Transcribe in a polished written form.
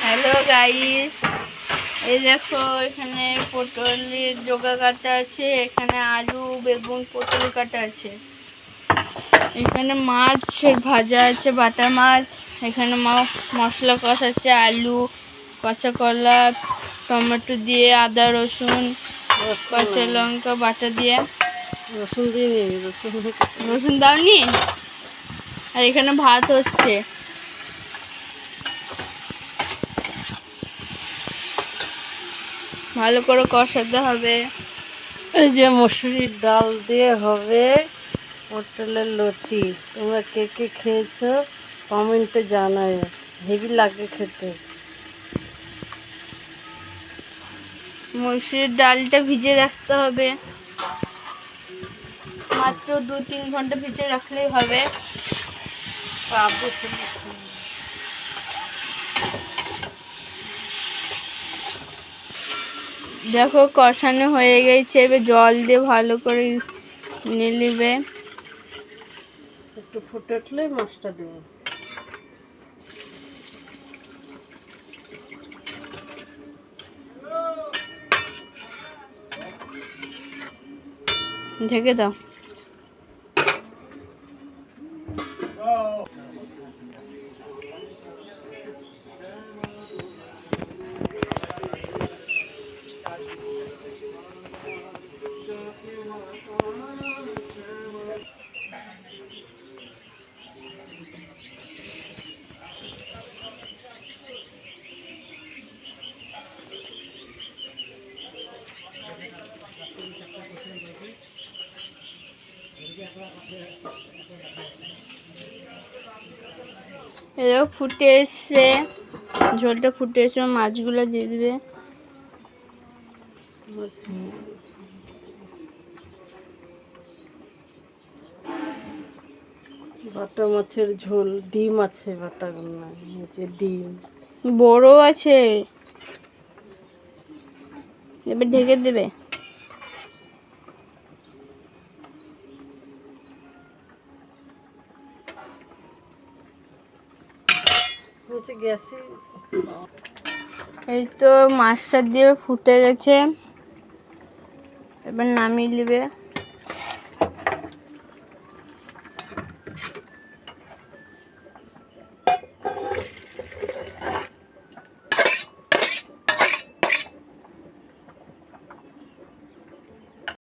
Hello guys, এই দেখো এখানে পটলের জোগা কাটা আছে, এখানে আলু বেগুন পটল কাটা আছে, এখানে মাছ ভাজা আছে, বাটা মাছ, এখানে মশলা কষাচ্ছে, আলু কাঁচা কলা টমেটো দিয়ে আদা রসুন কাঁচা লঙ্কা বাটা দিয়ে রসুন দাওনি। আর এখানে ভাত হচ্ছে, ভালো করে কষাতে হবে। এই যে মসুরির ডাল দিয়ে হবে পটলের লতি। তোমরা কে কে খেয়েছো কমেন্টে জানায়, হেভি লাগে খেতে। মসুরির ডালটা ভিজে রাখতে হবে, মাত্র 2-3 ঘন্টা ভিজে রাখলেই হবে। দেখো কষানো হয়ে গেছে, এবার জল দিয়ে ভালো করে নিয়ে নেবে। একটু ফুটে উঠলে মাছটা দেবো। ঢেকে দাও। এরকম ফুটে এসছে, ঝোলটা ফুটে এসে মাছগুলো দিয়ে দিবে। বাটা মাছের ঝোল, ডিম আছে বাটাগুলো না, হচ্ছে ডিম বড় আছে, এবার ঢেকে দেবে। গ্যাসে। এই তো মাছটা দিয়ে ফুটে গেছে, এবার নামিয়ে নেবে।